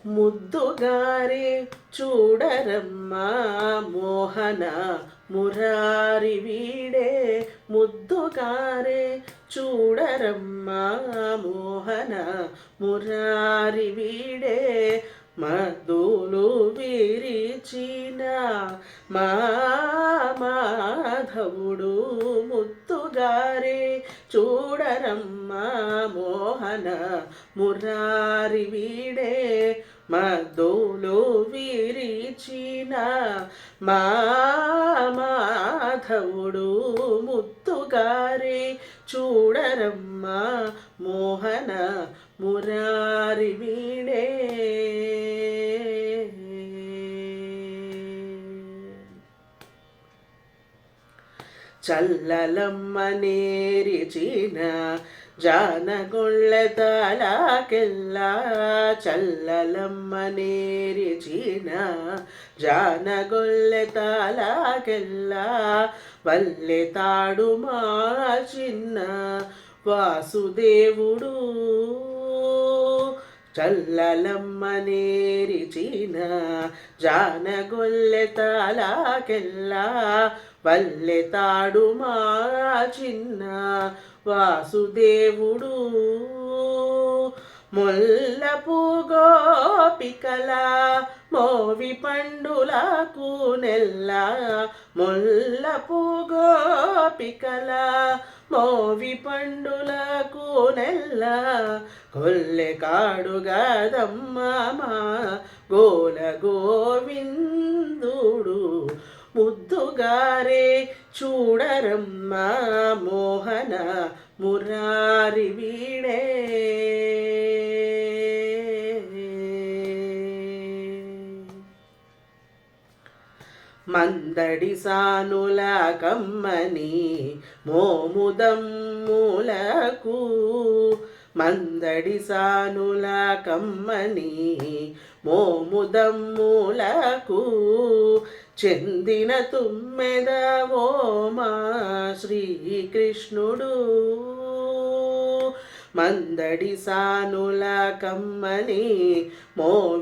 ముద్దుగారే చూడరమ్మా మోహన మురారి వీడే ముద్దుగారే చూడరమ్మా మోహన మురారి వీడే మధులు విరిచిన మా మాధవుడు ముద్దుగారే చూడరమ్మా మోహన మురారి వీడే మధులు విరిచిన మా మాధవుడు ముద్దుగారే చూడరమ్మా మోహన మురారి వీడే చల్లలమ్మ నేరిచిన జానగొళ్ళెతాళకెల్ల చల్లలమ్మ నేరిచిన జానగొళ్ళెతాళకెల్ల వల్లె తాడు మా చిన్న వాసుదేవుడు చల్లలమ్మ నేరిచిన జానగొల్లెతాళకెల్ల వల్లె తాడు మా చిన్న వాసుదేవుడు ముల్లపు గోపికల మోవి పండులకు నెల్ల ముల్లపు గోపికల మోవి పండులకు నెల్ల కొల్లె కాడుగదమ్మ గోల గోవిందుడు ముద్దుగారే చూడరమ్మా మోహన మురారి వీడే మందడి సానుల కమ్మని మోముదమ్ములకు మందడి సానుల కమ్మని మోముదమ్ములకు చెందిన తుమ్మెదవో మా శ్రీకృష్ణుడు మందడి సానుల కమ్మని మోవిదమ్ములకు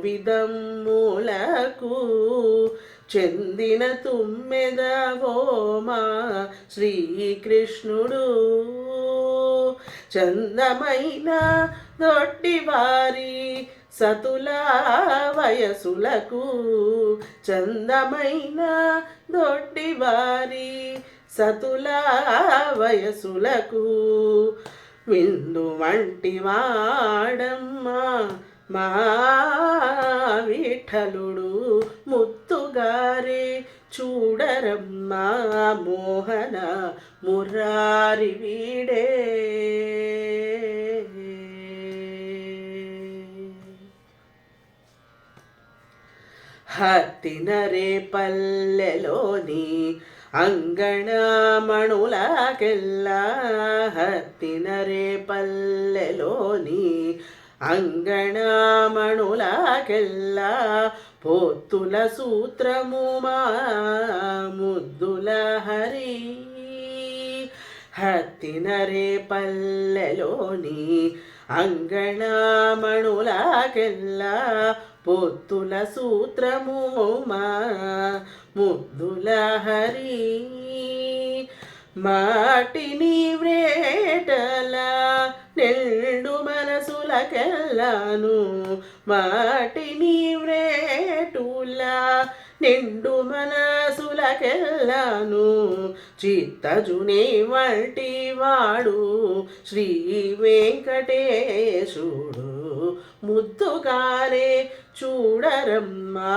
చెందిన తుమ్మెదవో మా శ్రీకృష్ణుడు చందమైన దొడ్డివారి సతుల వయసులకు చందమైన దొడ్డివారి సతుల వయసులకు విందు వంటి వాడమ్మా మా విఠలుడు ముత్తుగారే చూడరమ్మా మోహన మురారి వీడే హత్తినరే పల్లెలోని అంగణమణులకెల్ల హత్తినరే పల్లెలోని అంగణమణులకెల్ల పొత్తుల సూత్రము మా ముద్దుల హరి హత్తినరే పల్లెలోని అంగణమణులకెల్ల పొత్తుల సూత్రము మా ముద్దుల హరి మాటిని వ్రేటల నిండు మనసులకెల్లాను మాటిని వ్రేటుల నిండు మనసులకెల్లాను చిత్తజునే వంటి వాడు శ్రీ వెంకటేశుడు ముద్దుగారే చూడరమ్మా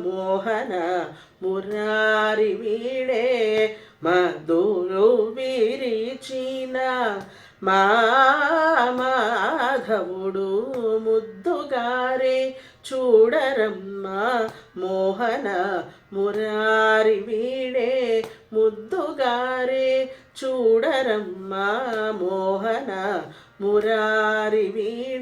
మోహన మురారి వీడే మధులు విరిచిన మా మాధవుడు ముద్దుగారే చూడరమ్మా మోహన మురారి వీడే ముద్దుగారే చూడరమ్మా మోహన మురారి వీడే